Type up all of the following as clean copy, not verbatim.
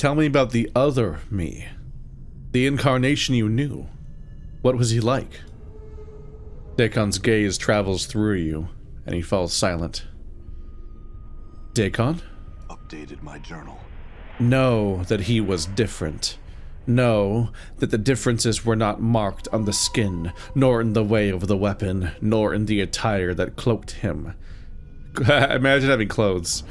Tell me about the other me. The incarnation you knew. What was he like? Dak'kon's gaze travels through you, and he falls silent. Dak'kon? Updated my journal. Know that he was different. Know that the differences were not marked on the skin, nor in the way of the weapon, nor in the attire that cloaked him. Imagine having clothes.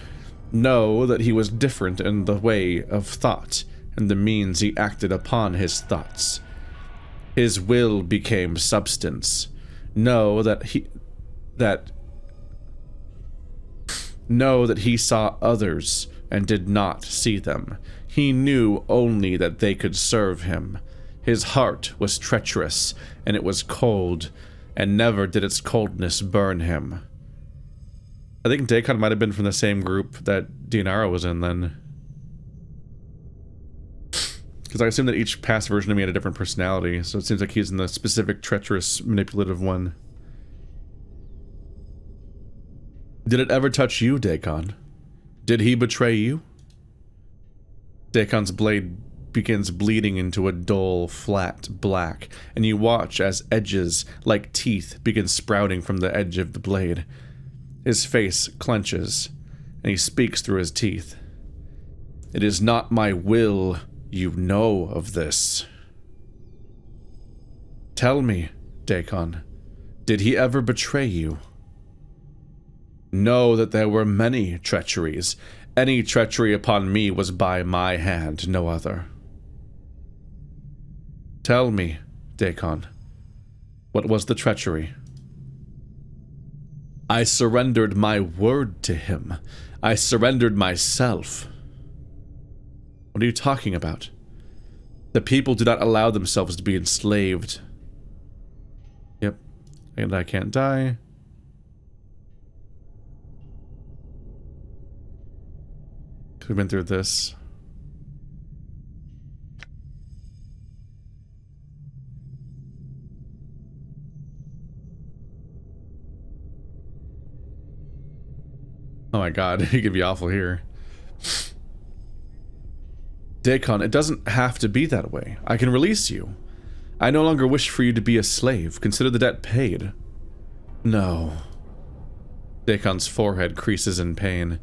Know that he was different in the way of thought, and the means he acted upon his thoughts. His will became substance. Know that he saw others and did not see them. He knew only that they could serve him. His heart was treacherous, and it was cold, and never did its coldness burn him. I think Dak'kon might have been from the same group that Dianara was in then. Because I assume that each past version of me had a different personality, so it seems like he's in the specific, treacherous, manipulative one. Did it ever touch you, Dak'kon? Did he betray you? Dak'kon's blade begins bleeding into a dull, flat black, and you watch as edges, like teeth, begin sprouting from the edge of the blade. His face clenches, and he speaks through his teeth. It is not my will you know of this. Tell me, Dak'kon, did he ever betray you? Know that there were many treacheries. Any treachery upon me was by my hand, no other. Tell me, Dak'kon, what was the treachery? I surrendered my word to him. I surrendered myself. What are you talking about? The people do not allow themselves to be enslaved. Yep. And I can't die. We've been through this. Oh my god, it could be awful here. Dak'kon, it doesn't have to be that way. I can release you. I no longer wish for you to be a slave. Consider the debt paid. No. Dak'kon's forehead creases in pain,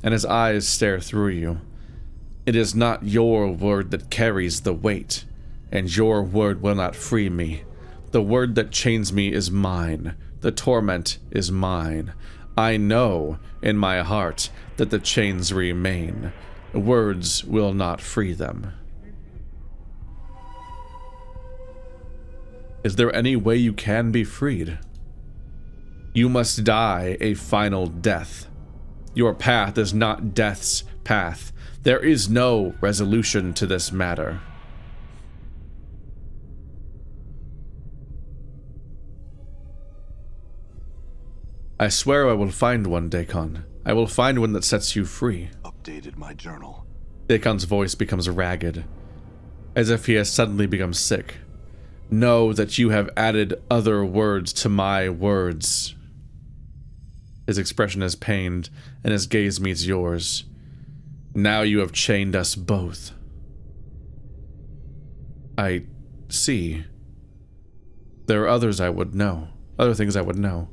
and his eyes stare through you. It is not your word that carries the weight, and your word will not free me. The word that chains me is mine. The torment is mine. I know in my heart that the chains remain. Words will not free them. Is there any way you can be freed? You must die a final death. Your path is not death's path. There is no resolution to this matter. I swear I will find one, Dak'kon. I will find one that sets you free. Updated my journal. Dak'kon's voice becomes ragged, as if he has suddenly become sick. Know that you have added other words to my words. His expression is pained, and his gaze meets yours. Now you have chained us both. I see. There are others I would know. Other things I would know.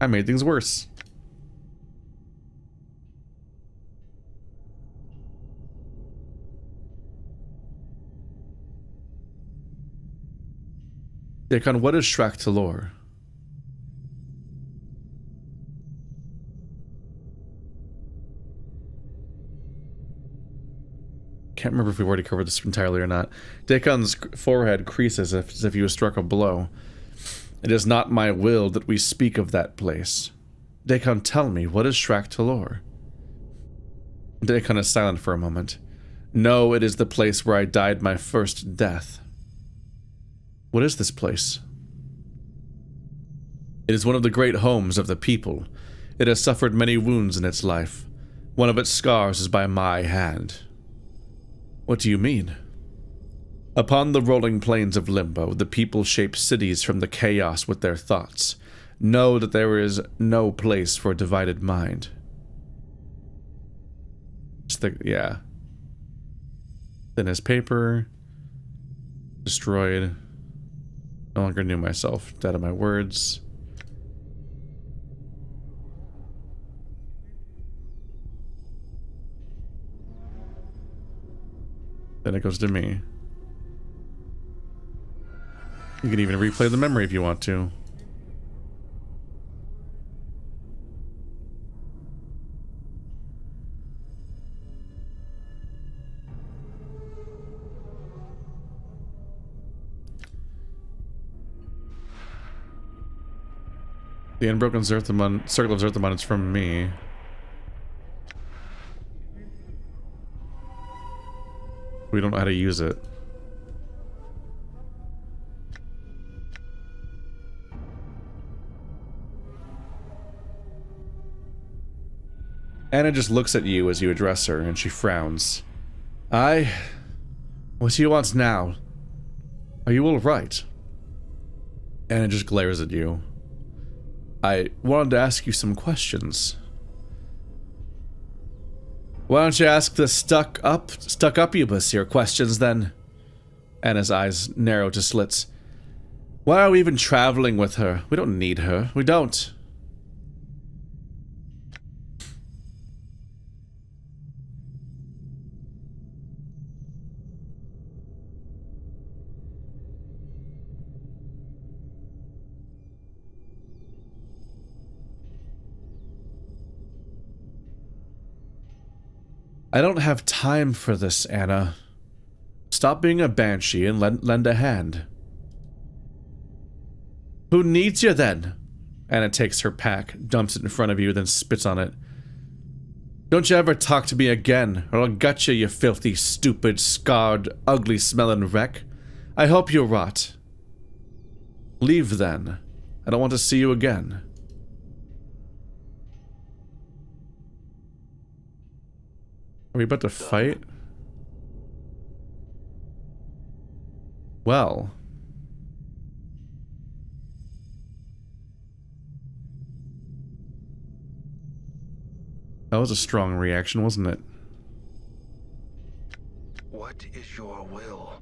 I made things worse. Dak'kon, what is Vhailor? Can't remember if we've already covered this entirely or not. Dak'kon's forehead creases as if he was struck a blow. It is not my will that we speak of that place. Dak'kon, tell me, what is Vhailor? Dak'kon is silent for a moment. No, it is the place where I died my first death. What is this place? It is one of the great homes of the people. It has suffered many wounds in its life. One of its scars is by my hand. What do you mean? Upon the rolling plains of Limbo, the people shape cities from the chaos with their thoughts. Know that there is no place for a divided mind. Just the, yeah. Then his paper. Destroyed. No longer knew myself. Dead of my words. Then it goes to me. You can even replay the memory if you want to. The unbroken circle of Zerthamon is from me. We don't know how to use it. Annah just looks at you as you address her, and she frowns. What do you want now? Are you all right? Annah just glares at you. I wanted to ask you some questions. Why don't you ask the stuck-upubus your questions then? Annah's eyes narrow to slits. Why are we even traveling with her? We don't need her. We don't. I don't have time for this, Annah. Stop being a banshee and lend a hand. Who needs you then? Annah takes her pack, dumps it in front of you, then spits on it. Don't you ever talk to me again, or I'll gut you, you filthy, stupid, scarred, ugly-smelling wreck. I hope you rot. Leave then. I don't want to see you again. Are we about to fight? Well. That was a strong reaction, wasn't it? What is your will?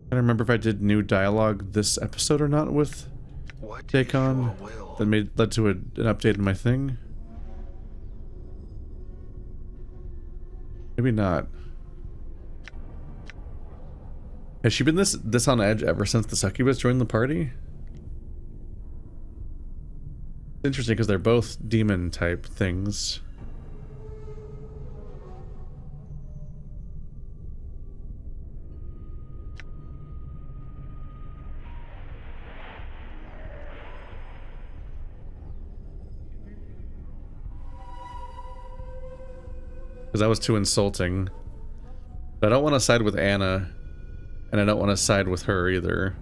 I don't remember if I did new dialogue this episode or not with Dak'kon that led to an update in my thing. Maybe not. Has she been this on edge ever since the succubus joined the party? It's interesting because they're both demon type things. Because that was too insulting. But I don't want to side with Annah, and I don't want to side with her either.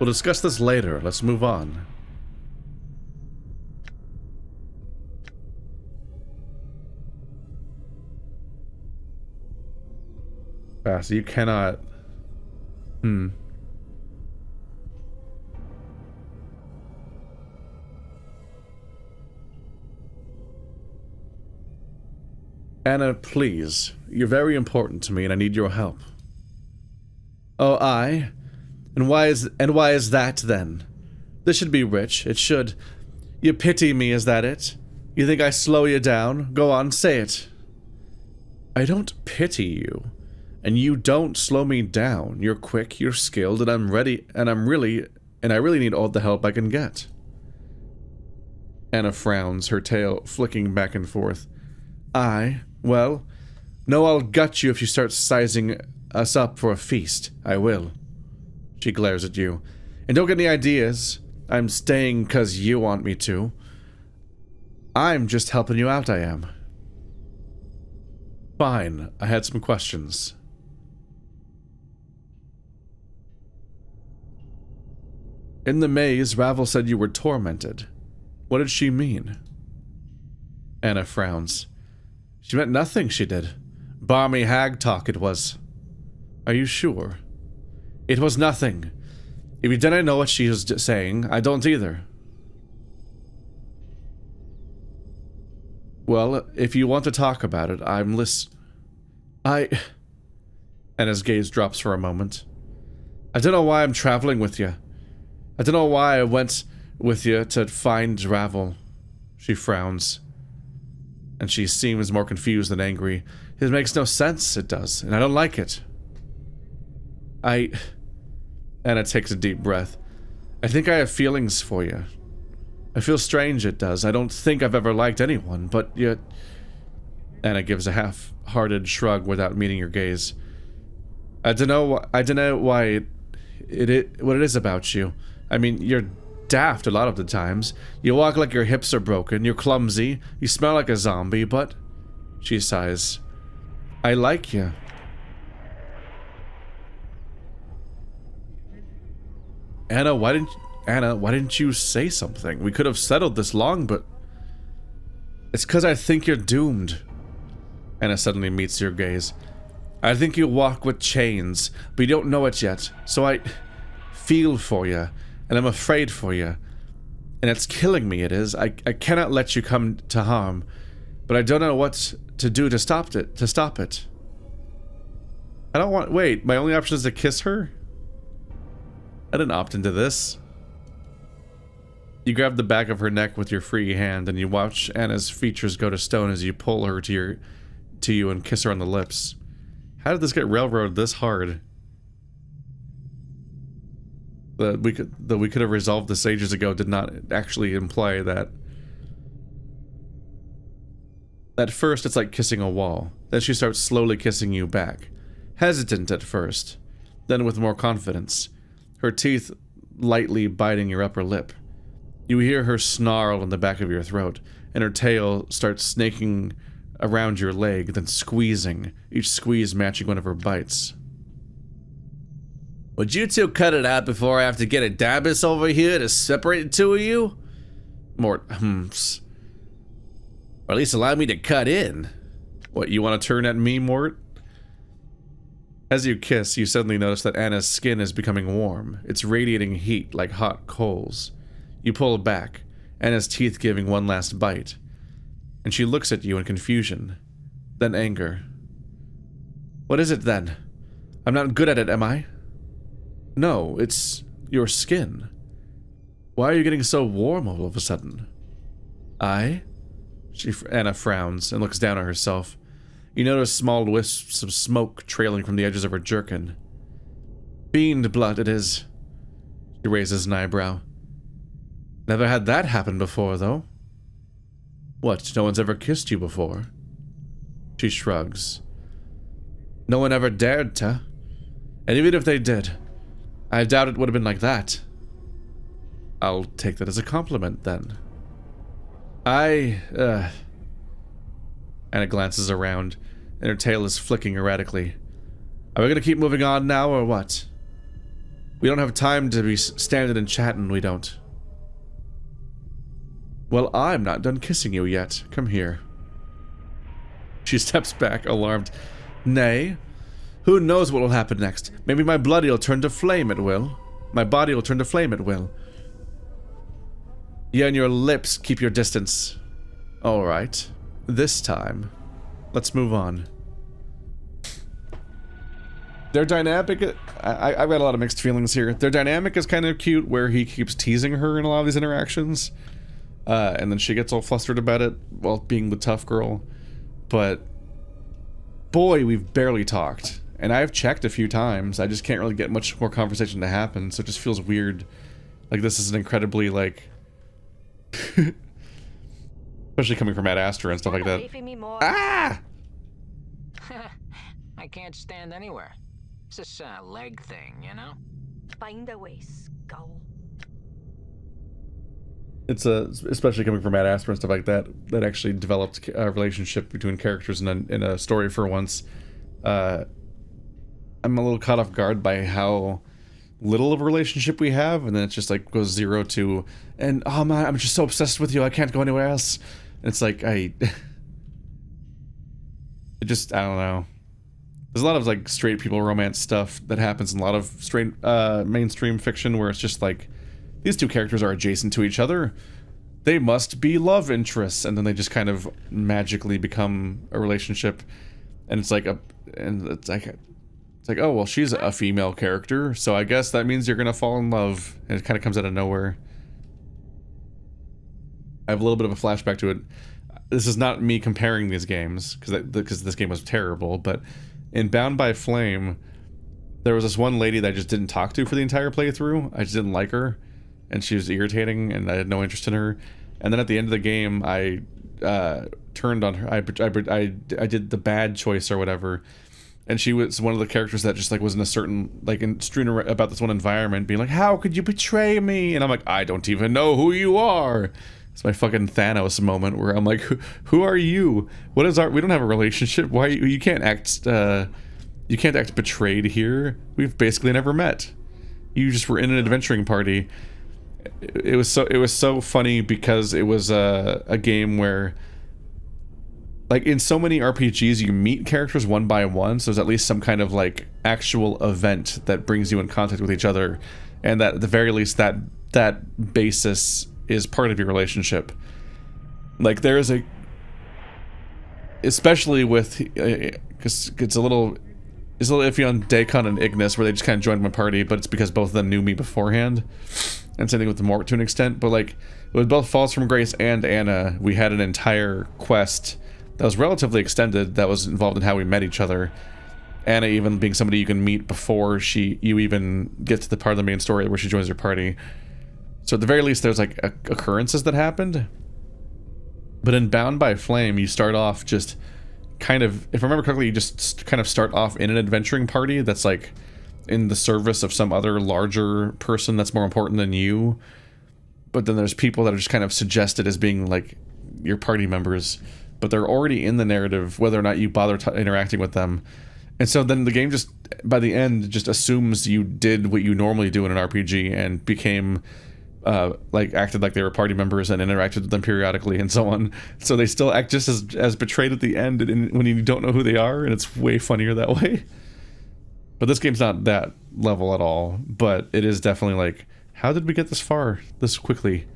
We'll discuss this later. Let's move on. So you cannot... Annah, please. You're very important to me and I need your help. Oh, I? And why is that then? This should be rich. It should. You pity me, is that it? You think I slow you down? Go on, say it. I don't pity you. And you don't slow me down. You're quick, you're skilled, and I'm ready, and I really need all the help I can get. Annah frowns, her tail flicking back and forth. Well, no, I'll gut you if you start sizing us up for a feast. I will. She glares at you. And don't get any ideas. I'm staying 'cause you want me to. I'm just helping you out, I am. Fine, I had some questions. In the maze, Ravel said you were tormented. What did she mean? Annah frowns. She meant nothing, she did. Balmy hag talk it was. Are you sure? It was nothing. If you didn't know what she was saying, I don't either. Well, if you want to talk about it, I'm Anna's gaze drops for a moment. I don't know why I'm traveling with you. I don't know why I went with you to find Ravel. She frowns. And she seems more confused than angry. It makes no sense, it does, and I don't like it. Annah takes a deep breath. I think I have feelings for you. I feel strange, it does. I don't think I've ever liked anyone, but yet... Annah gives a half-hearted shrug without meeting your gaze. I don't know why what it is about you. I mean, you're daft a lot of the times. You walk like your hips are broken, you're clumsy, you smell like a zombie, but... She sighs. I like you. Annah, why didn't you say something? We could have settled this long, but... It's because I think you're doomed. Annah suddenly meets your gaze. I think you walk with chains, but you don't know it yet. So I feel for you, and I'm afraid for you. And it's killing me, it is. I cannot let you come to harm, but I don't know what to do to stop it. I don't want... Wait, my only option is to kiss her? I didn't opt into this. You grab the back of her neck with your free hand, and you watch Anna's features go to stone as you pull her to you and kiss her on the lips. How did this get railroaded this hard? That we could have resolved this ages ago did not actually imply that. At first, it's like kissing a wall. Then she starts slowly kissing you back. Hesitant at first, then with more confidence. Her teeth lightly biting your upper lip. You hear her snarl in the back of your throat, and her tail starts snaking around your leg, then squeezing, each squeeze matching one of her bites. Would you two cut it out before I have to get a Dabbus over here to separate the two of you? Morte hums. Or at least allow me to cut in. What, you want to turn at me, Morte? As you kiss, you suddenly notice that Anna's skin is becoming warm. It's radiating heat like hot coals. You pull back, Anna's teeth giving one last bite. And she looks at you in confusion, then anger. What is it then? I'm not good at it, am I? No, it's your skin. Why are you getting so warm all of a sudden? Annah frowns and looks down at herself. You notice small wisps of smoke trailing from the edges of her jerkin. Fiend blood it is. She raises an eyebrow. Never had that happen before, though. What, no one's ever kissed you before? She shrugs. No one ever dared to. And even if they did, I doubt it would have been like that. I'll take that as a compliment, then. Anna glances around, and her tail is flicking erratically. Are we gonna keep moving on now, or what? We don't have time to be standing and chatting, we don't. Well, I'm not done kissing you yet. Come here. She steps back, alarmed. Nay. Who knows what will happen next? Maybe my bloody will turn to flame at will. My body will turn to flame at will. You and your lips keep your distance. Alright. This time. Let's move on. Their dynamic... I've got a lot of mixed feelings here. Their dynamic is kind of cute, where he keeps teasing her in a lot of these interactions. And then she gets all flustered about it while being the tough girl. But... boy, we've barely talked. And I've checked a few times. I just can't really get much more conversation to happen, so it just feels weird. Like, this is an incredibly, like... especially coming from Ad Astra and stuff like that. Ah! I can't stand anywhere. It's this leg thing, you know? Find a way, skull. It's especially coming from Ad Astra and stuff like that, that actually developed a relationship between characters in a story for once. I'm a little caught off guard by how little of a relationship we have, and then it just like goes 0 to, and oh man, I'm just so obsessed with you, I can't go anywhere else. And it's like it just, I don't know. There's a lot of like straight people romance stuff that happens in a lot of straight mainstream fiction where it's just like these two characters are adjacent to each other. They must be love interests, and then they just kind of magically become a relationship. And it's like it's like, oh well, she's a female character, so I guess that means you're gonna fall in love. And it kind of comes out of nowhere. I have a little bit of a flashback to it. This is not me comparing these games because this game was terrible, but in Bound by Flame, there was this one lady that I just didn't talk to for the entire playthrough. I just didn't like her, and she was irritating, and I had no interest in her. And then at the end of the game, I turned on her. I did the bad choice or whatever, and she was one of the characters that just like was in a certain like strewn about this one environment, being like, "How could you betray me?" And I'm like, "I don't even know who you are." It's my fucking Thanos moment where I'm like, who are you? What is we don't have a relationship. Why you can't act betrayed here. We've basically never met. You just were in an adventuring party. It was so funny because it was a game where, like in so many RPGs, you meet characters one by one, so there's at least some kind of like actual event that brings you in contact with each other, and that at the very least that basis is part of your relationship. Like there is especially with because it's a little iffy on Dak'kon and Ignis, where they just kind of joined my party, but it's because both of them knew me beforehand. And same thing with the Morte to an extent, but like with both Falls from Grace and Annah, we had an entire quest that was relatively extended that was involved in how we met each other. Annah even being somebody you can meet before you even get to the part of the main story where she joins your party. So at the very least, there's like occurrences that happened. But in Bound by Flame, you start off just kind of, if I remember correctly, you just kind of start off in an adventuring party that's like in the service of some other larger person that's more important than you. But then there's people that are just kind of suggested as being like your party members, but they're already in the narrative whether or not you bother interacting with them. And so then the game just, by the end, just assumes you did what you normally do in an RPG and became like acted like they were party members and interacted with them periodically and so on. So they still act just as betrayed at the end when you don't know who they are, and it's way funnier that way. But this game's not that level at all, but it is definitely like, how did we get this far this quickly?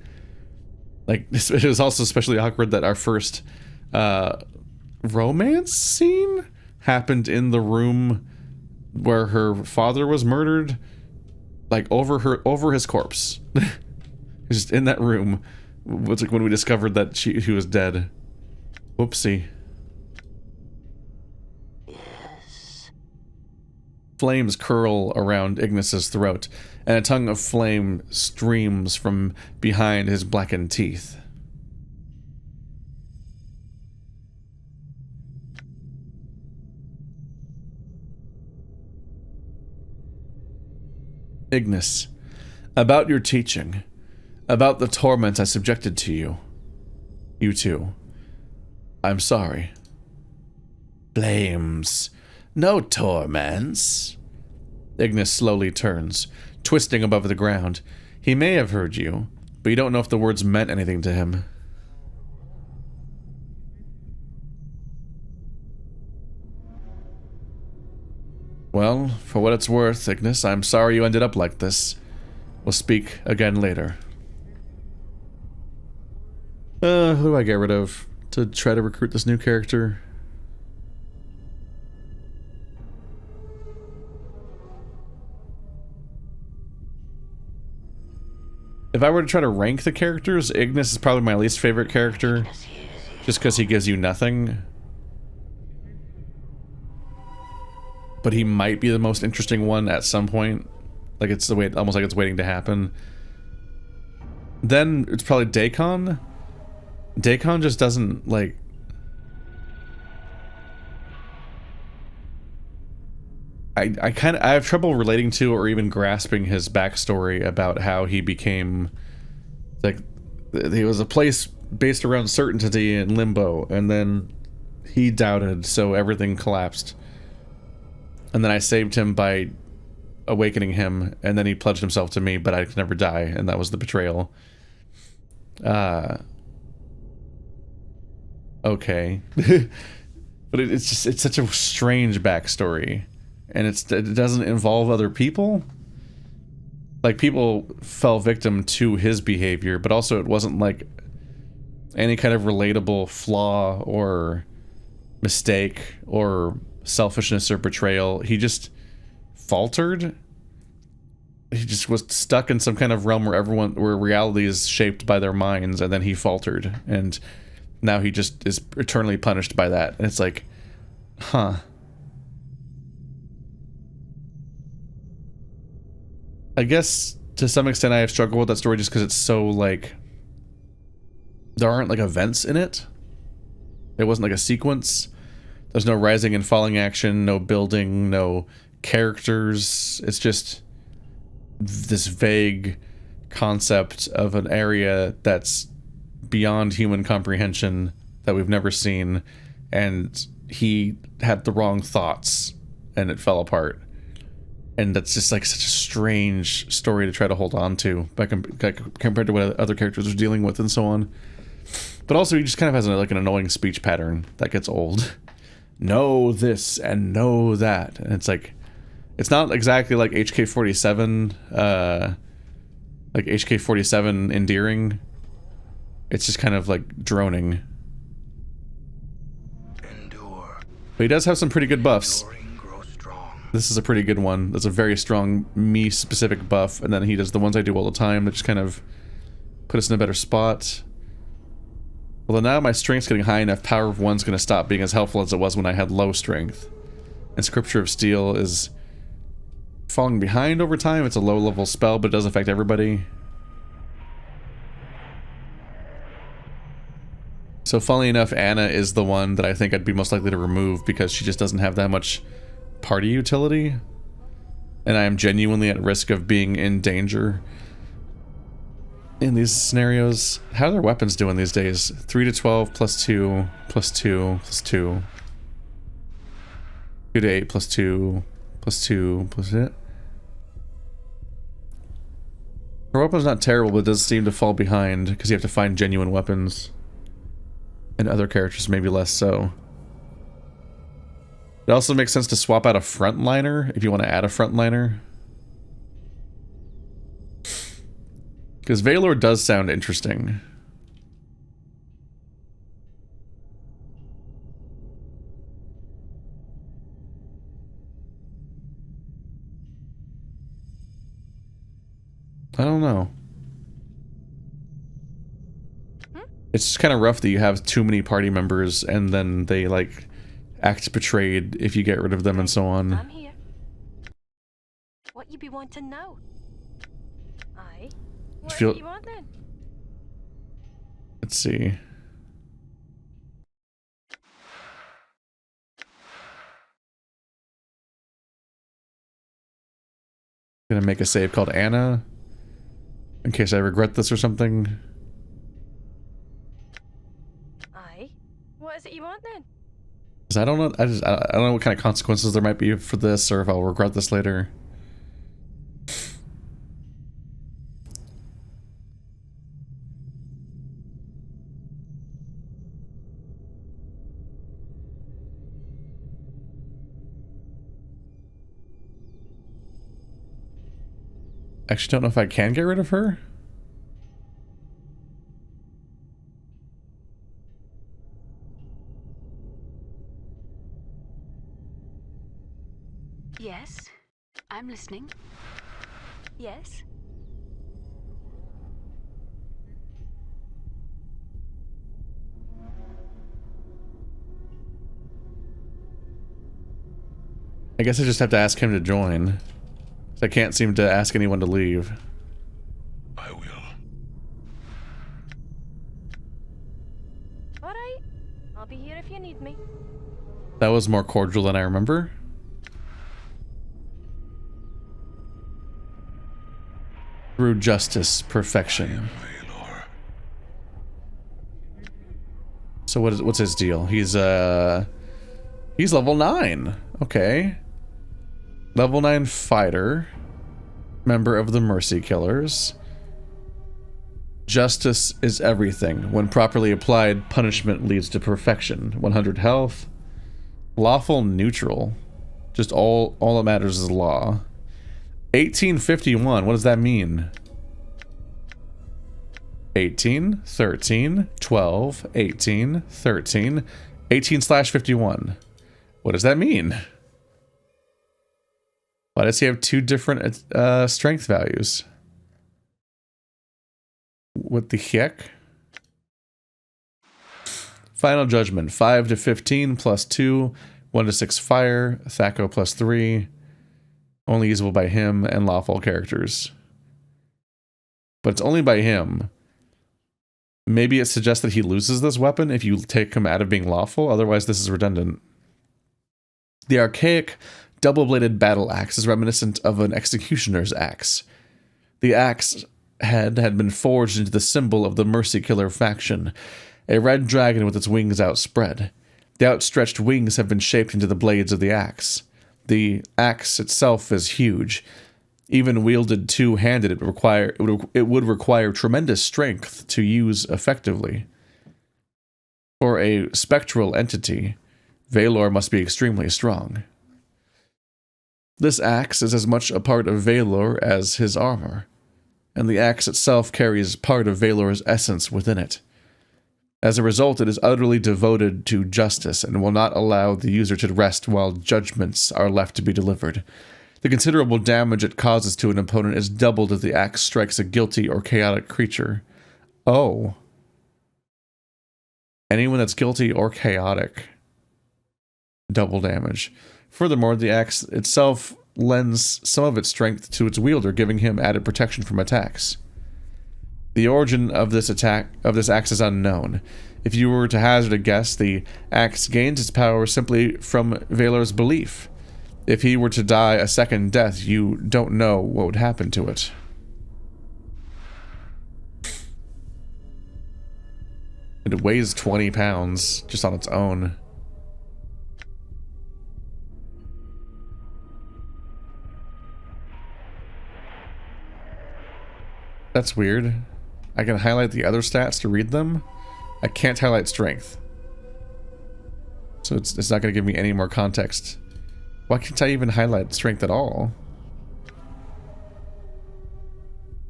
Like, it was also especially awkward that our first romance scene happened in the room where her father was murdered, like over his corpse. Just in that room. It's like when we discovered that he was dead. Whoopsie. Yes. Flames curl around Ignis's throat, and a tongue of flame streams from behind his blackened teeth. Ignis, about your teaching, about the torment I subjected to you. You too. I'm sorry. Flames. No torments. Ignis slowly turns, twisting above the ground. He may have heard you, but you don't know if the words meant anything to him. Well, for what it's worth, Ignis, I'm sorry you ended up like this. We'll speak again later. Who do I get rid of to try to recruit this new character? If I were to try to rank the characters, Ignis is probably my least favorite character, just because he gives you nothing. But he might be the most interesting one at some point. Like it's the way, almost like it's waiting to happen. Then it's probably Dak'kon. Dak'kon just doesn't like. I have trouble relating to or even grasping his backstory about how he became like he was a place based around certainty and limbo, and then he doubted, so everything collapsed. And then I saved him by awakening him, and then he pledged himself to me, but I could never die, and that was the betrayal. Okay. But it's such a strange backstory, and it doesn't involve other people. Like, people fell victim to his behavior, but also it wasn't like any kind of relatable flaw or mistake or selfishness or betrayal. He just faltered. He just was stuck in some kind of realm where reality is shaped by their minds, and then he faltered, and now he just is eternally punished by that. And it's like, huh. I guess to some extent I have struggled with that story just because it's so, like, there aren't, like, events in it. It wasn't like a sequence. There's no rising and falling action, no building, no characters. It's just this vague concept of an area that's beyond human comprehension that we've never seen, and he had the wrong thoughts and it fell apart. And that's just like such a strange story to try to hold on to compared to what other characters are dealing with and so on. But also he just kind of has like an annoying speech pattern that gets old. Know this and know that, and it's like, it's not exactly like HK-47 like HK-47 endearing. It's just kind of like droning. Endure. But he does have some pretty good buffs. Enduring, grow strong. This is a pretty good one. That's a very strong me-specific buff, and then he does the ones I do all the time that just kind of put us in a better spot. Although now my strength's getting high enough, Power of One's going to stop being as helpful as it was when I had low strength. And Scripture of Steel is falling behind over time. It's a low-level spell, but it does affect everybody. So funnily enough, Annah is the one that I think I'd be most likely to remove because she just doesn't have that much party utility. And I am genuinely at risk of being in danger in these scenarios. How are their weapons doing these days? 3 to 12 plus 2 plus 2 plus 2. 2 to 8 plus 2 plus 2 plus it. Her weapon's not terrible, but it does seem to fall behind because you have to find genuine weapons. And other characters maybe less so. It also makes sense to swap out a frontliner if you want to add a frontliner. Because Vhailor does sound interesting. I don't know. It's just kind of rough that you have too many party members and then they, like, act betrayed if you get rid of them and so on. I'm here. What you be wanting now? Aye. What Feel- do you want then? Let's see. Gonna make a save called Annah in case I regret this or something. Aye. What is it you want then? 'Cause I don't know. I don't know what kind of consequences there might be for this, or if I'll regret this later. Actually, don't know if I can get rid of her. Yes, I'm listening. Yes. I guess I just have to ask him to join. I can't seem to ask anyone to leave. I will. Alright. I'll be here if you need me. That was more cordial than I remember. Through justice, perfection. Vhailor. So what's his deal? He's level 9. Okay. Level 9 fighter. member of the Mercy Killers. Justice is everything. When properly applied, punishment leads to perfection. 100 health. Lawful neutral. Just all that matters is law. 1851, what does that mean? 18, 13, 12, 18, 13, 18/51. What does that mean? Why does he have two different strength values? What the heck? Final Judgment, 5 to 15 plus 2, 1 to 6 fire, Thaco plus 3. Only usable by him and lawful characters. But it's only by him. Maybe it suggests that he loses this weapon if you take him out of being lawful, otherwise this is redundant. The archaic double-bladed battle axe is reminiscent of an executioner's axe. The axe head had been forged into the symbol of the Mercy Killer faction, a red dragon with its wings outspread. The outstretched wings have been shaped into the blades of the axe. The axe itself is huge. Even wielded two-handed, it would require tremendous strength to use effectively. For a spectral entity, Vhailor must be extremely strong. This axe is as much a part of Vhailor as his armor, and the axe itself carries part of Vhailor's essence within it. As a result, it is utterly devoted to justice and will not allow the user to rest while judgments are left to be delivered. The considerable damage it causes to an opponent is doubled if the axe strikes a guilty or chaotic creature. Oh. Anyone that's guilty or chaotic. Double damage. Furthermore, the axe itself lends some of its strength to its wielder, giving him added protection from attacks. The origin of this axe is unknown. If you were to hazard a guess, the axe gains its power simply from Vhailor's belief. If he were to die a second death, you don't know what would happen to it. It weighs 20 pounds just on its own. That's weird. I can highlight the other stats to read them. I can't highlight strength. So it's not going to give me any more context. Why can't I even highlight strength at all?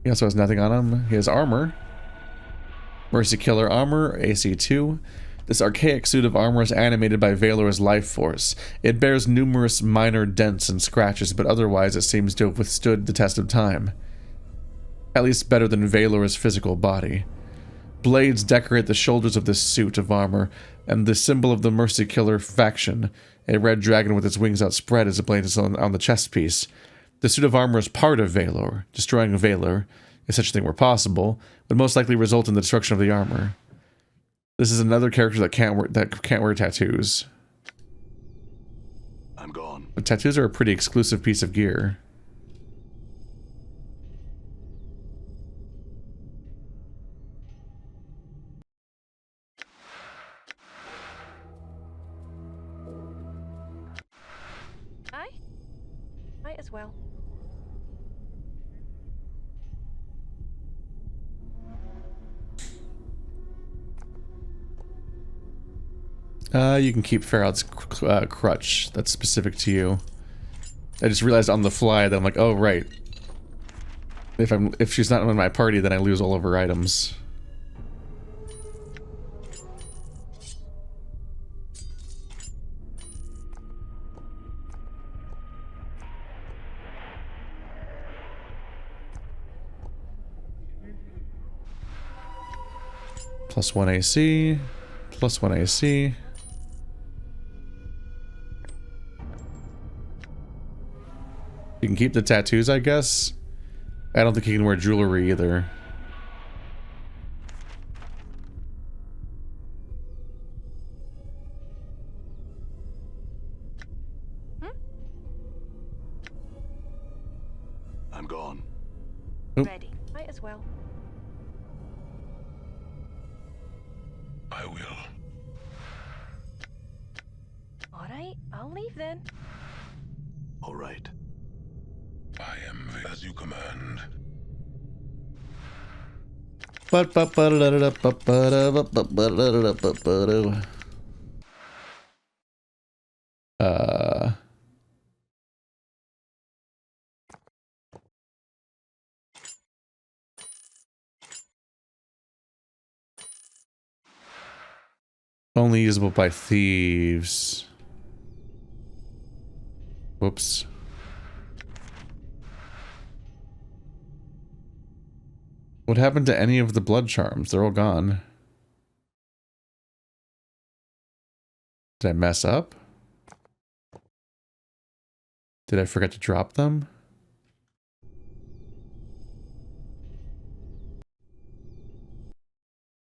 He also has nothing on him. He has armor. Mercy Killer armor, AC 2. This archaic suit of armor is animated by Vhailor's life force. It bears numerous minor dents and scratches, but otherwise it seems to have withstood the test of time. At least better than Vhailor's physical body. Blades decorate the shoulders of this suit of armor, and the symbol of the Mercy Killer faction, a red dragon with its wings outspread, is ablaze on the chest piece. The suit of armor is part of Vhailor. Destroying Vhailor, if such a thing were possible, would most likely result in the destruction of the armor. This is another character that can't wear tattoos. I'm gone. But tattoos are a pretty exclusive piece of gear. Might as well. You can keep Farrod's crutch. That's specific to you. I just realized on the fly that I'm like, oh right. If she's not in my party, then I lose all of her items. +1 AC, +1 AC. You can keep the tattoos, I guess. I don't think he can wear jewelry either. I'm gone. Oop. Ready. Might as well. I will. Alright, I'll leave then. All right. I am as you command. Only usable by thieves. Whoops. What happened to any of the blood charms? They're all gone. Did I mess up? Did I forget to drop them?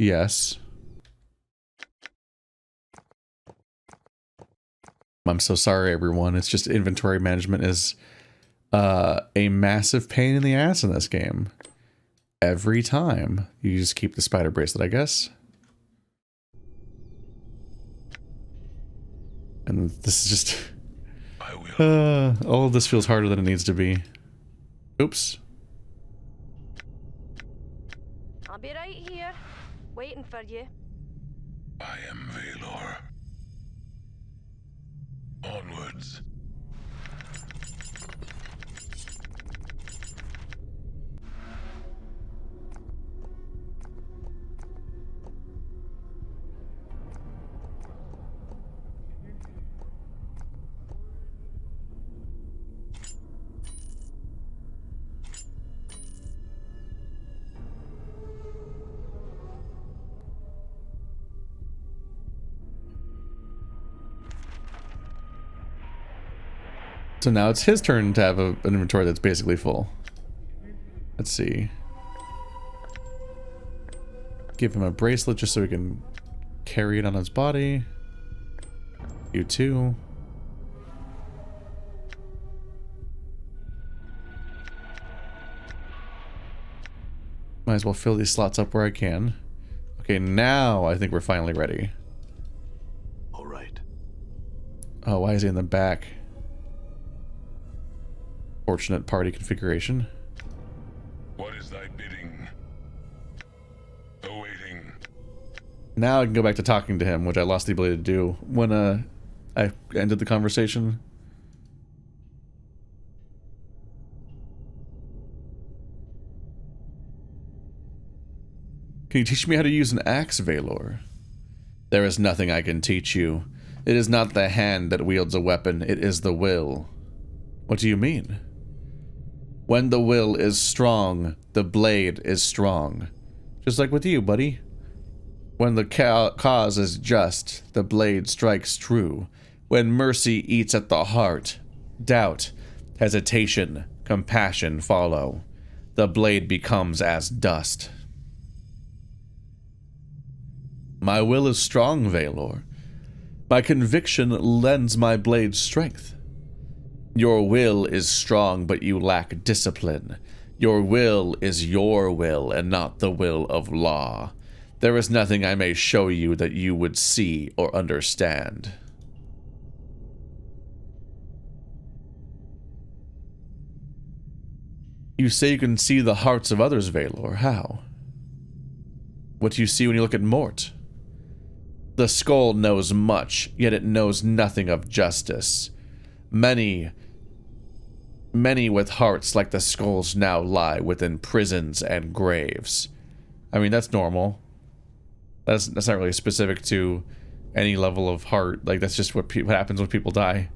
Yes. I'm so sorry, everyone. It's just inventory management is a massive pain in the ass in this game. Every time. You just keep the spider bracelet, I guess. And this is just... I will. all of this feels harder than it needs to be. Oops. I'll be right here, waiting for you. I am Vhailor. Onwards. So now it's his turn to have an inventory that's basically full. Let's see. Give him a bracelet just so he can carry it on his body. You too. Might as well fill these slots up where I can. Okay, now I think we're finally ready. All right. Oh, why is he in the back? Fortunate party configuration. What is thy bidding? Awaiting. Now I can go back to talking to him, which I lost the ability to do when I ended the conversation. Can you teach me how to use an axe, Vhailor? There is nothing I can teach you. It is not the hand that wields a weapon, it is the will. What do you mean? When the will is strong, the blade is strong. Just like with you, buddy. When the cause is just, the blade strikes true. When mercy eats at the heart, doubt, hesitation, compassion follow. The blade becomes as dust. My will is strong, Vhailor. My conviction lends my blade strength. Your will is strong, but you lack discipline. Your will is your will and not the will of law. There is nothing I may show you that you would see or understand. You say you can see the hearts of others, Vhailor. How? What do you see when you look at Morte? The skull knows much, yet it knows nothing of justice. Many with hearts like the skulls now lie within prisons and graves. I mean, that's normal. That's not really specific to any level of heart. Like, that's just what happens when people die.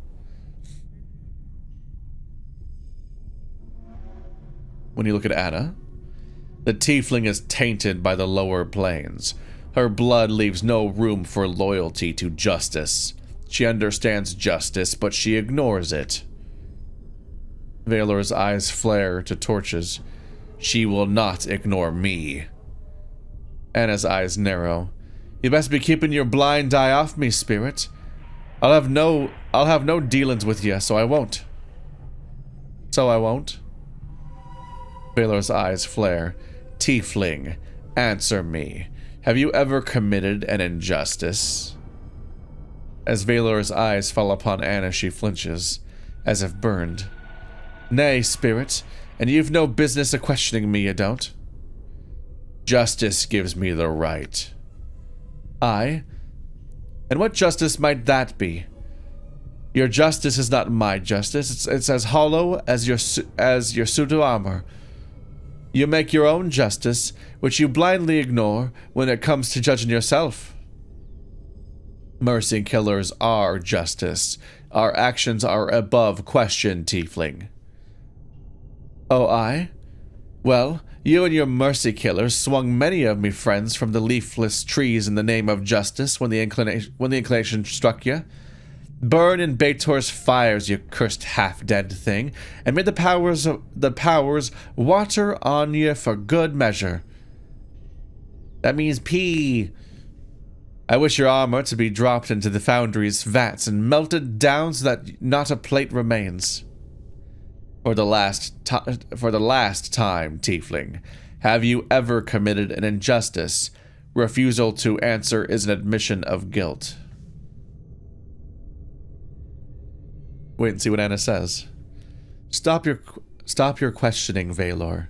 When you look at Annah, the tiefling is tainted by the lower planes. Her blood leaves no room for loyalty to justice. She understands justice, but she ignores it. Vhailor's eyes flare to torches. She will not ignore me. Annah's eyes narrow. You best be keeping your blind eye off me, spirit. I'll have no dealings with you, so I won't. Vhailor's eyes flare. Tiefling, answer me. Have you ever committed an injustice? As Vhailor's eyes fall upon Annah, she flinches, as if burned. Nay, spirit, and you've no business of questioning me, you don't. Justice gives me the right. Aye? And what justice might that be? Your justice is not my justice. It's as hollow as your suit of armor. You make your own justice, which you blindly ignore when it comes to judging yourself. Mercy killers are justice. Our actions are above question, tiefling. Oh, aye? Well, you and your mercy killers swung many of me friends from the leafless trees in the name of justice when the inclination struck you. Burn in Bator's fires, you cursed half-dead thing, and may the powers water on you for good measure. That means pee. I wish your armor to be dropped into the foundry's vats and melted down so that not a plate remains. For the last time, tiefling, have you ever committed an injustice? Refusal to answer is an admission of guilt. Wait and see what Annah says. Stop your questioning, Vhailor.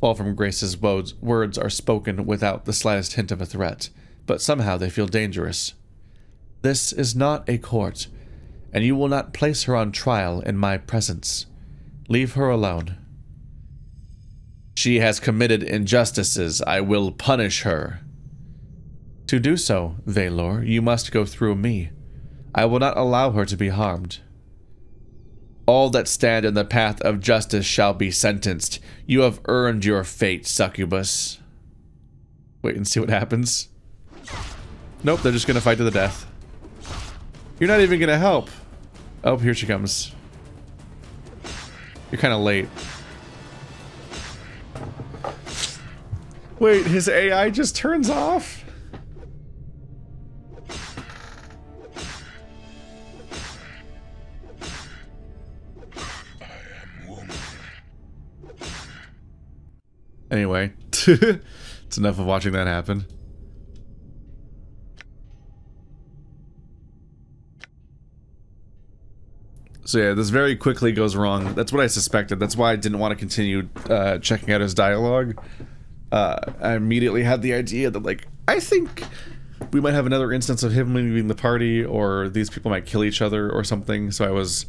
Fall from Grace's words are spoken without the slightest hint of a threat, but somehow they feel dangerous. This is not a court, and you will not place her on trial in my presence. Leave her alone. She has committed injustices. I will punish her. To do so, Vhailor, you must go through me. I will not allow her to be harmed. All that stand in the path of justice shall be sentenced. You have earned your fate, succubus. Wait and see what happens. Nope, they're just gonna fight to the death. You're not even gonna help. Oh, here she comes. You're kind of late. Wait, his AI just turns off? Anyway, it's enough of watching that happen. So yeah, this very quickly goes wrong. That's what I suspected. That's why I didn't want to continue checking out his dialogue. I immediately had the idea that, like, I think we might have another instance of him leaving the party, or these people might kill each other or something. So I was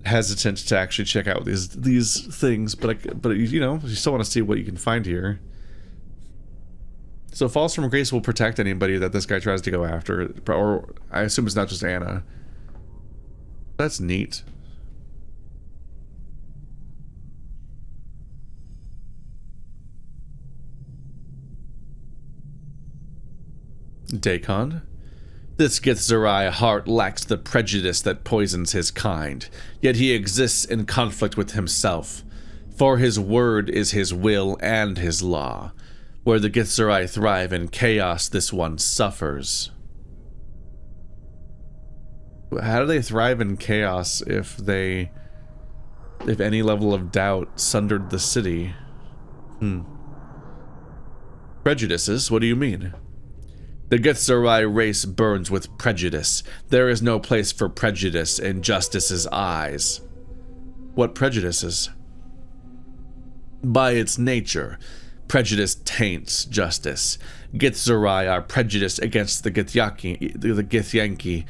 hesitant to actually check out these things, but you know, you still want to see what you can find here. So Falls from Grace will protect anybody that this guy tries to go after, or I assume it's not just Annah. That's neat. Dak'kon. This Githzerai heart lacks the prejudice that poisons his kind, yet he exists in conflict with himself. For his word is his will and his law. Where the Githzerai thrive in chaos, this one suffers. How do they thrive in chaos if any level of doubt sundered the city? Prejudices? What do you mean? The Githzerai race burns with prejudice. There is no place for prejudice in justice's eyes. What prejudices? By its nature, prejudice taints justice. Githzerai are prejudiced against the Githyanki,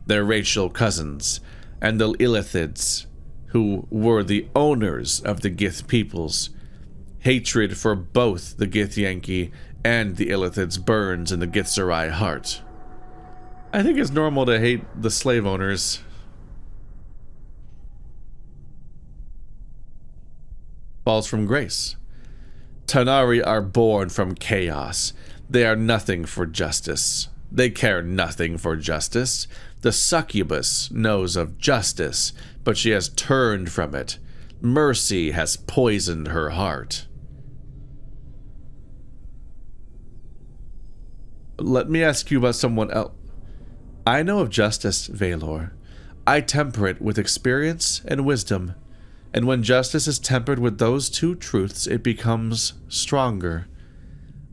their racial cousins, and the Illithids, who were the owners of the Gith peoples. Hatred for both the Githyanki and the Illithids burns in the Githzerai heart. I think it's normal to hate the slave owners. Falls from Grace. Tanari are born from chaos. They are nothing for justice. They care nothing for justice. The succubus knows of justice, but she has turned from it. Mercy has poisoned her heart. Let me ask you about someone else. I know of justice, Vhailor. I temper it with experience and wisdom, and when justice is tempered with those two truths, it becomes stronger.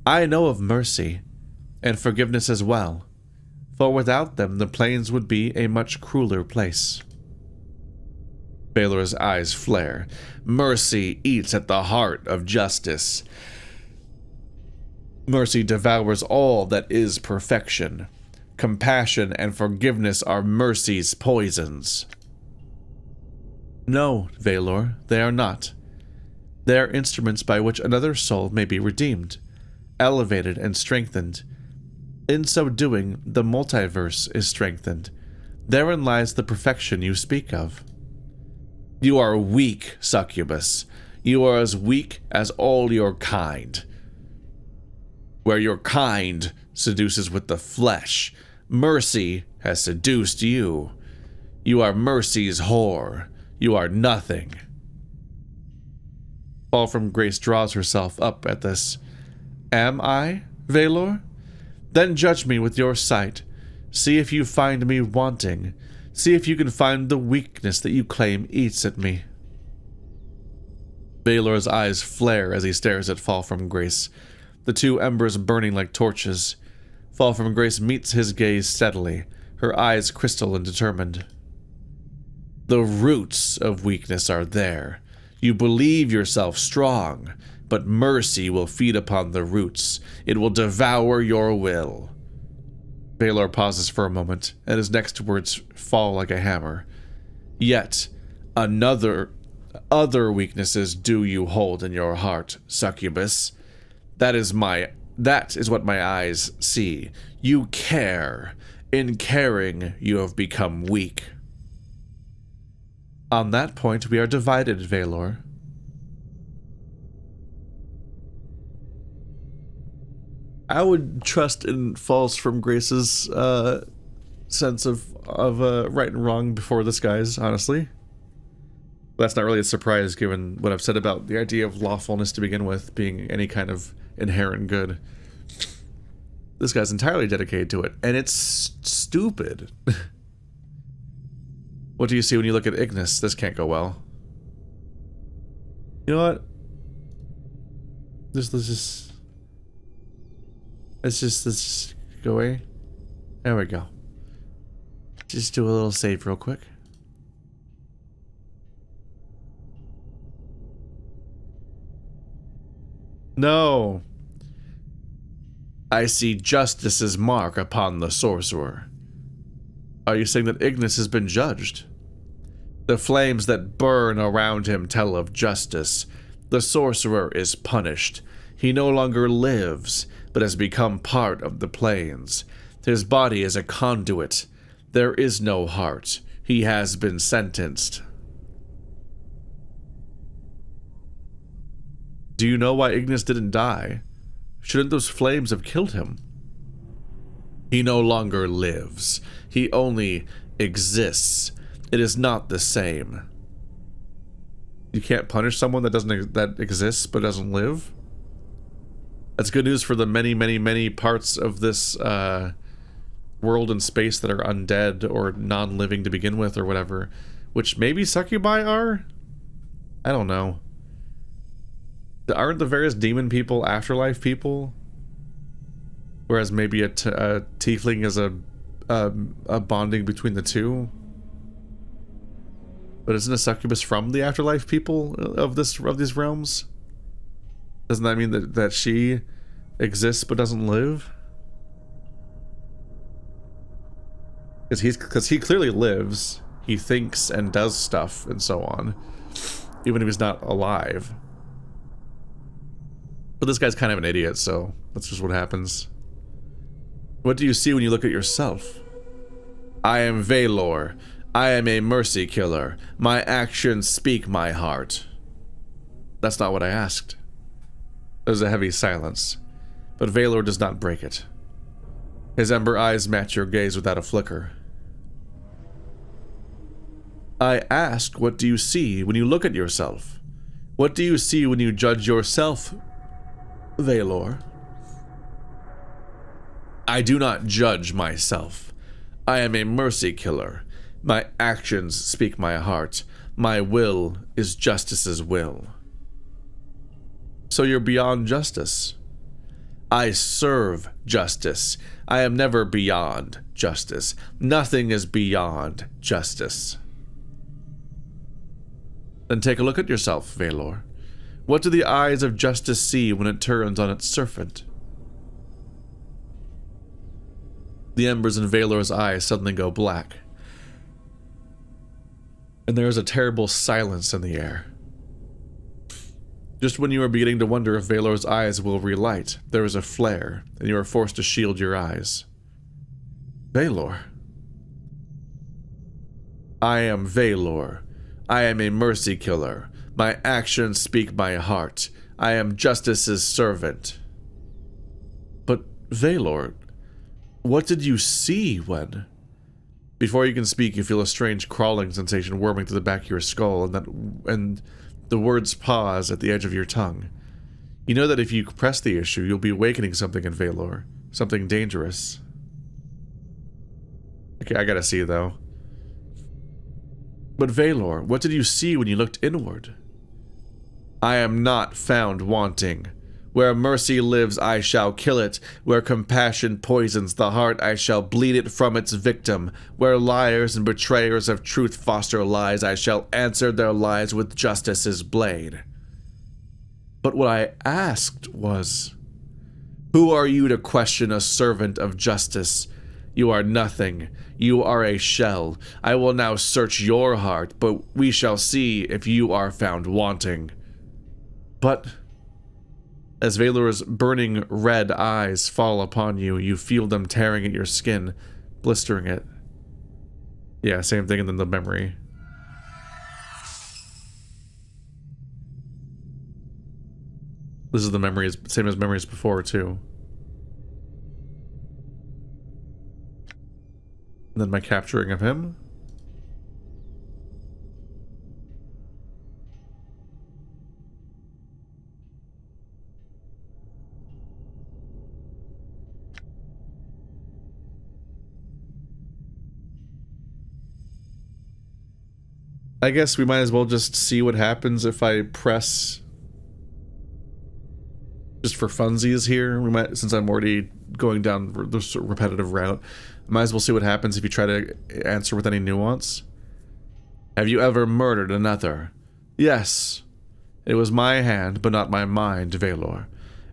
I know of mercy, and forgiveness as well, for without them the plains would be a much crueler place. Vhailor's eyes flare. Mercy eats at the heart of justice. Mercy devours all that is perfection. Compassion and forgiveness are mercy's poisons. No, Vhailor, they are not. They are instruments by which another soul may be redeemed, elevated and strengthened. In so doing, the multiverse is strengthened. Therein lies the perfection you speak of. You are weak, succubus. You are as weak as all your kind. Where your kind seduces with the flesh, mercy has seduced you. You are mercy's whore. You are nothing. Fall from Grace draws herself up at this. Am I, Vhailor? Then judge me with your sight. See if you find me wanting. See if you can find the weakness that you claim eats at me. Vhailor's eyes flare as he stares at Fall from Grace, the two embers burning like torches. Fall from Grace meets his gaze steadily, her eyes crystal and determined. The roots of weakness are there. You believe yourself strong, but mercy will feed upon the roots. It will devour your will. Vhailor pauses for a moment, and his next words fall like a hammer. Yet, other weaknesses do you hold in your heart, succubus. That is what my eyes see. You care. In caring, you have become weak. On that point, we are divided, Vhailor. I would trust in Falls from Grace's sense of right and wrong before this guy's, honestly. That's not really a surprise given what I've said about the idea of lawfulness to begin with being any kind of inherent good. This guy's entirely dedicated to it, and it's stupid. What do you see when you look at Ignis? This can't go well. You know what? Let's just go away. There we go. Just do a little save real quick. No. I see justice's mark upon the sorcerer. Are you saying that Ignis has been judged? The flames that burn around him tell of justice. The sorcerer is punished. He no longer lives, but has become part of the planes. His body is a conduit. There is no heart. He has been sentenced. Do you know why Ignis didn't die? Shouldn't those flames have killed him? He no longer lives. He only exists. It is not the same. You can't punish someone that exists but doesn't live? That's good news for the many, many, many parts of this world and space that are undead or non-living to begin with or whatever. Which maybe succubi are? I don't know. Aren't the various demon people afterlife people? Whereas maybe a tiefling is a bonding between the two? But isn't a succubus from the afterlife people of these realms? Doesn't that mean that she exists but doesn't live? Because he clearly lives. He thinks and does stuff and so on, even if he's not alive. But this guy's kind of an idiot, so that's just what happens. What do you see when you look at yourself? I am Vhailor. I am a mercy killer. My actions speak my heart. That's not what I asked. There's a heavy silence, but Vhailor does not break it. His ember eyes match your gaze without a flicker. I ask, what do you see when you look at yourself? What do you see when you judge yourself, Vhailor? I do not judge myself. I am a mercy killer. My actions speak my heart. My will is justice's will. So you're beyond justice. I serve justice. I am never beyond justice. Nothing is beyond justice. Then take a look at yourself, Vhailor. What do the eyes of justice see when it turns on its serpent? The embers in Vhailor's eyes suddenly go black. And there is a terrible silence in the air. Just when you are beginning to wonder if Vhailor's eyes will relight, there is a flare, and you are forced to shield your eyes. Vhailor. I am Vhailor. I am a mercy killer. My actions speak my heart. I am justice's servant. But, Vhailor, what did you see when... Before you can speak, you feel a strange crawling sensation worming through the back of your skull, and the words pause at the edge of your tongue. You know that if you press the issue, you'll be awakening something in Vhailor. Something dangerous. Okay, I gotta see, though. But Vhailor, what did you see when you looked inward? I am not found wanting. Where mercy lives, I shall kill it. Where compassion poisons the heart, I shall bleed it from its victim. Where liars and betrayers of truth foster lies, I shall answer their lies with justice's blade. But what I asked was, who are you to question a servant of justice? You are nothing. You are a shell. I will now search your heart, but we shall see if you are found wanting. But... As Vhailor's burning red eyes fall upon you, you feel them tearing at your skin, blistering it. Yeah, same thing in the memory. This is the memories, same as memories before, too. And then my capturing of him. I guess we might as well just see what happens if I press just for funsies here. We might, since I'm already going down this repetitive route, might as well see what happens if you try to answer with any nuance. Have you ever murdered another? Yes. It was my hand, but not my mind, Vhailor.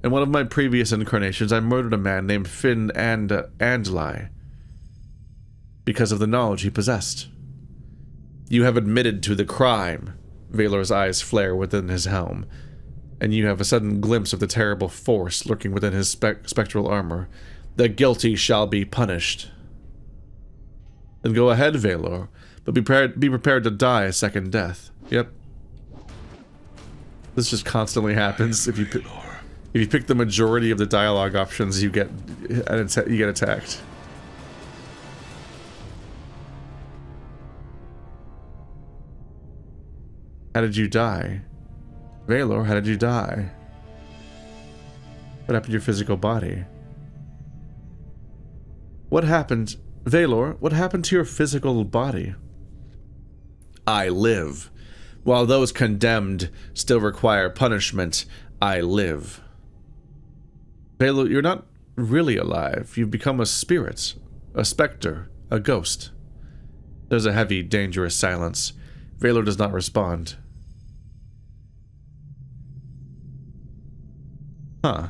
In one of my previous incarnations, I murdered a man named Finn Andli because of the knowledge he possessed. You have admitted to the crime. Vhailor's eyes flare within his helm, and you have a sudden glimpse of the terrible force lurking within his spectral armor. The guilty shall be punished. Then go ahead, Vhailor, but be prepared to die a second death. Yep. This just constantly happens. If you pick the majority of the dialogue options, you get attacked. How did you die? Vhailor, how did you die? What happened to your physical body? What happened? Vhailor, what happened to your physical body? I live. While those condemned still require punishment, I live. Vhailor, you're not really alive. You've become a spirit, a specter, a ghost. There's a heavy, dangerous silence. Vhailor does not respond. Huh.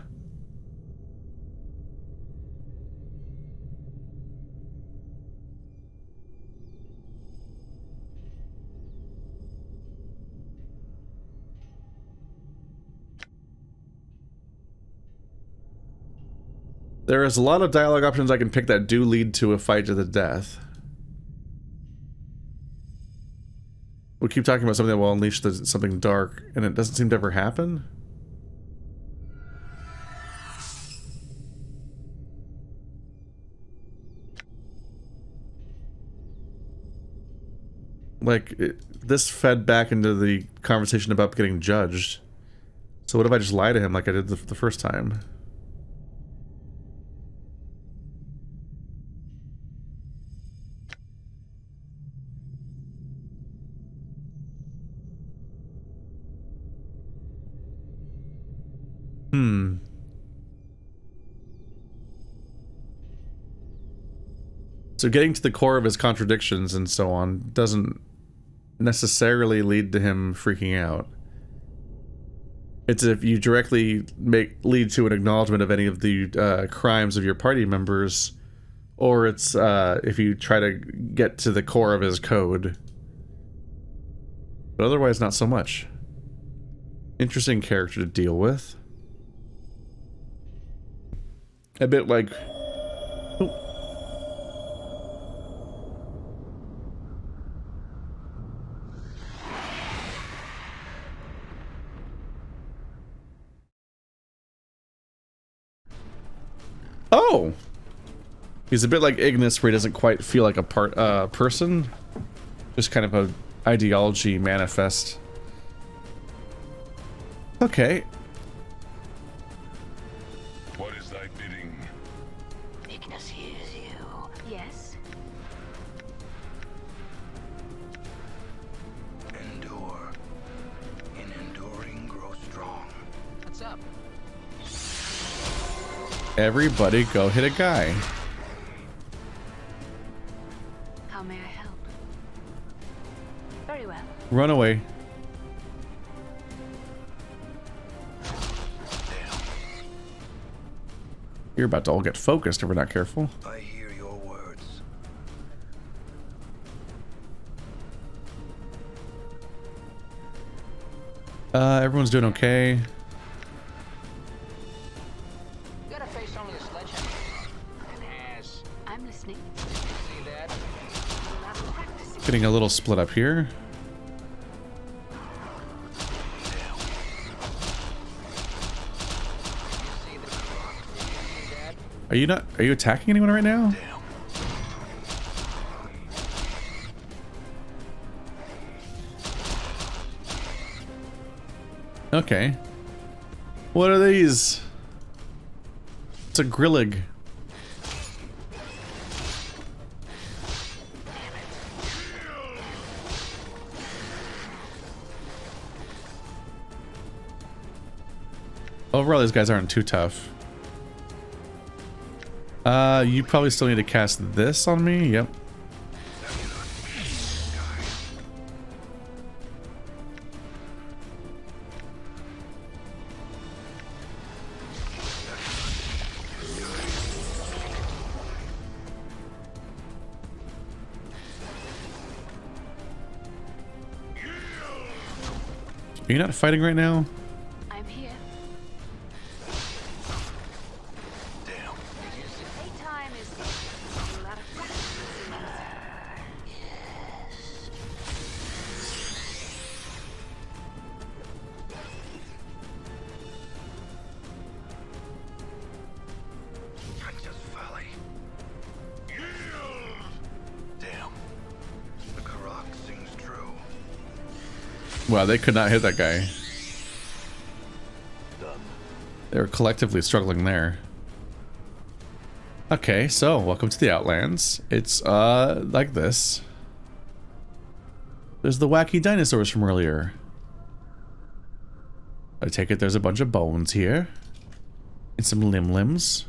There is a lot of dialogue options I can pick that do lead to a fight to the death. We keep talking about something that will unleash something dark, and it doesn't seem to ever happen. Like, this fed back into the conversation about getting judged. So what if I just lie to him like I did the first time? So getting to the core of his contradictions and so on doesn't necessarily lead to him freaking out. It's if you directly lead to an acknowledgement of any of the crimes of your party members, or it's if you try to get to the core of his code. But otherwise, not so much. Interesting character to deal with. A bit like... Oh! He's a bit like Ignis, where he doesn't quite feel like a person. Just kind of a ideology manifest. Okay. What is thy bidding? Ignis hears you. Yes. Endure. In enduring, grow strong. What's up? Everybody go hit a guy. How may I help? Very well. Run away. You're about to all get focused if we're not careful. I hear your words. Everyone's doing okay. Got a face only a sledgehammer. An ass. I'm listening. See that? We'll have to practice it. Getting a little split up here. See that? Are you attacking anyone right now? Okay. What are these? It's a grillig. Overall, these guys aren't too tough. You probably still need to cast this on me. Yep. Are you not fighting right now? I'm here. Playtime is a lot of practice. Princess Valley. Damn. The Karak sings true. Wow, they could not hit that guy. Done. They were collectively struggling there. Okay, so welcome to the Outlands. It's like this. There's the wacky dinosaurs from earlier. I take it there's a bunch of bones here. And some limb-limbs.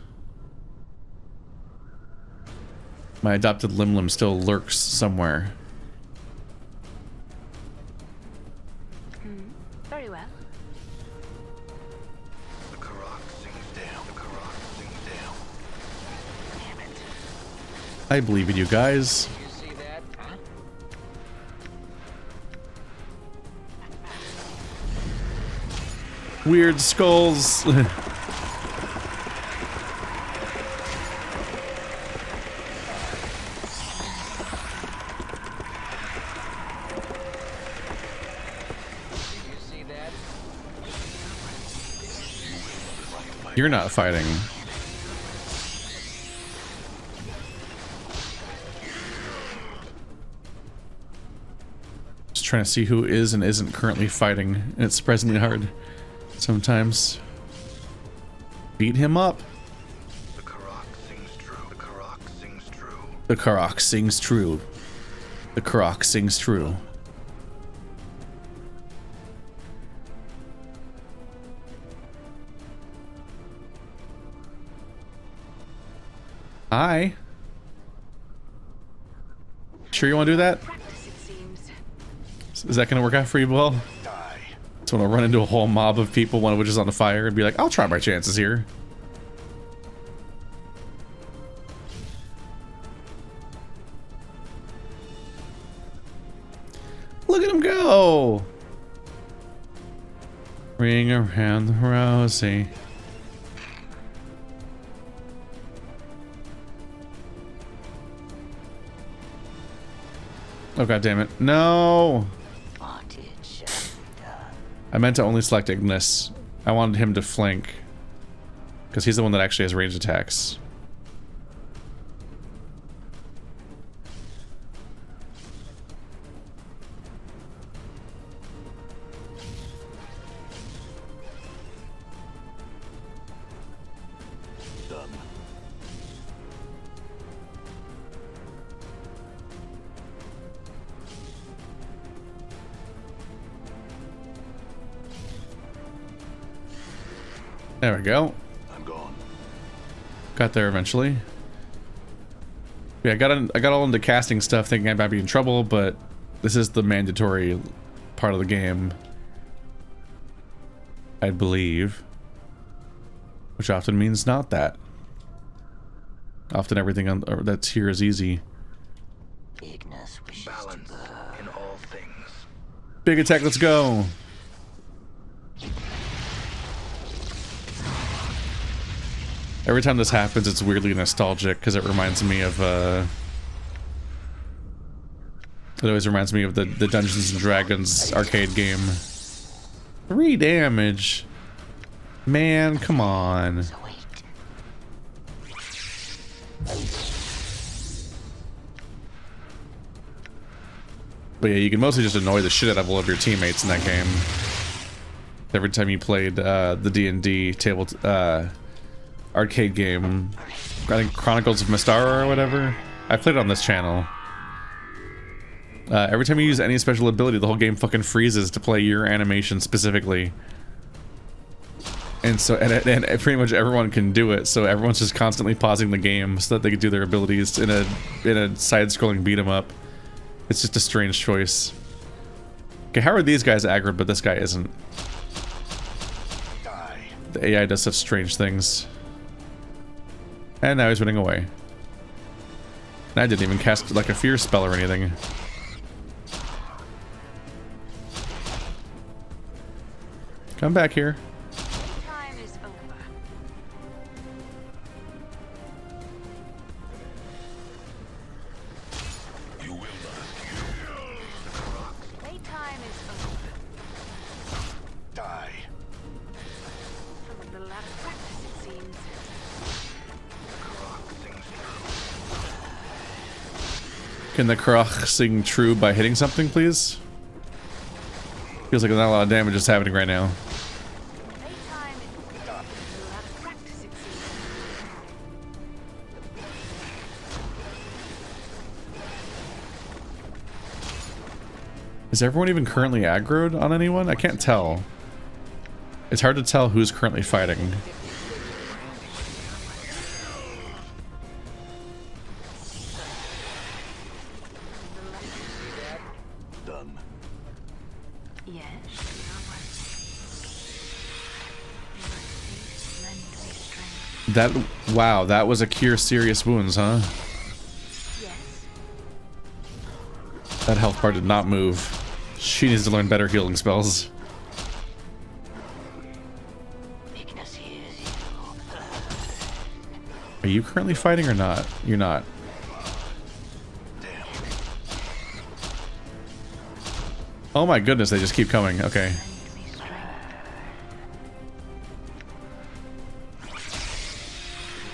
My adopted limb-limb still lurks somewhere. Very well. The Karak sings down. The Karak sings down. Damn it. I believe in you guys. You see that? Huh? Weird skulls. You see that? You're not fighting. Just trying to see who is and isn't currently fighting, and it's surprisingly hard sometimes. Beat him up. The Karak sings true. The Karak sings true. The Karak sings true. The Karak sings true. Hi. Sure you want to do that? Practice, it seems. Is that gonna work out for you, Ball? Die. So when I run into a whole mob of people, one of which is on the fire, and be like, I'll try my chances here. Look at him go! Ring around the rosy. Oh god damn it. No! I meant to only select Ignis. I wanted him to flank. Because he's the one that actually has ranged attacks. Done. There we go. I'm gone. Got there eventually. Yeah, I got all into casting stuff thinking I might be in trouble, but this is the mandatory part of the game. I believe. Which often means not that. Often everything that's here is easy. Balance in all things. Big attack, let's go! Every time this happens, it's weirdly nostalgic because it reminds me of, it always reminds me of the Dungeons and Dragons arcade game. 3 damage. Man, come on. But yeah, you can mostly just annoy the shit out of all of your teammates in that game. Every time you played the D&D table arcade game, I think Chronicles of Mystara or whatever. I played it on this channel. Every time you use any special ability, the whole game fucking freezes to play your animation specifically. And so, and pretty much everyone can do it. So everyone's just constantly pausing the game so that they can do their abilities in a side-scrolling beat 'em up. It's just a strange choice. Okay, how are these guys aggroed, but this guy isn't? Die. The AI does such strange things. And now he's running away. And I didn't even cast like a fear spell or anything. Come back here. Time is over. You will not. Playtime is over. Die. From a lot of practice, it seems. Can the Krach sing true by hitting something, please? Feels like not a lot of damage is happening right now. Playtime is from a lot of practice, it seems. Is everyone even currently aggroed on anyone? I can't tell. It's hard to tell who's currently fighting. Done. Yes. That, wow, that was a cure serious wounds, huh? Yes. That health bar did not move. She needs to learn better healing spells. Weakness hears you. Are you currently fighting or not? You're not. Damn. Oh my goodness, they just keep coming. Okay. Lend me strength.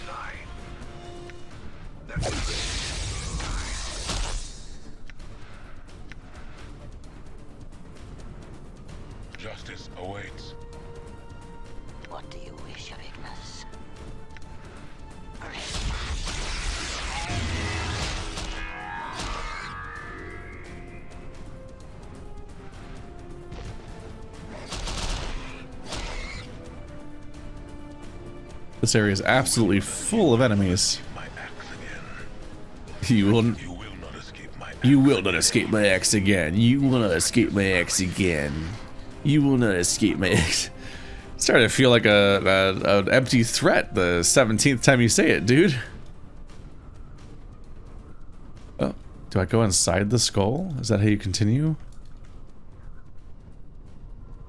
Die. That's it. Justice awaits. What do you wish of Ignis? This area is absolutely full of enemies. My axe again. You will. You will not escape my You will not escape my axe again. You will not escape my axe again. You will not escape my axe. Starting to feel like an empty threat the 17th time you say it, dude. Oh, do I go inside the skull? Is that how you continue?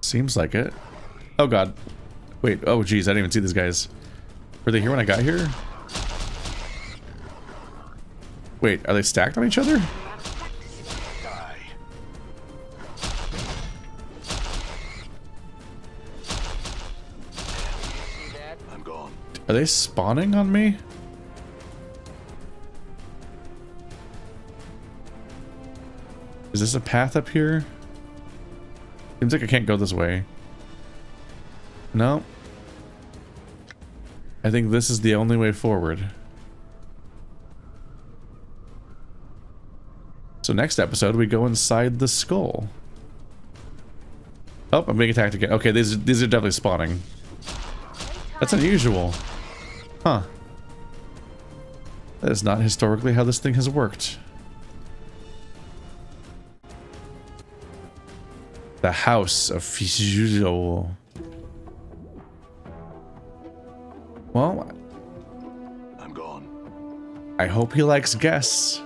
Seems like it. Oh god. Wait, oh geez, I didn't even see these guys. Were they here when I got here? Wait, are they stacked on each other? Are they spawning on me? Is this a path up here? Seems like I can't go this way. No. I think this is the only way forward. So next episode we go inside the skull. Oh, I'm being attacked again. Okay, these are definitely spawning. That's unusual. Huh. That is not historically how this thing has worked. The House of Sigil. Well, I'm gone. I hope he likes guests.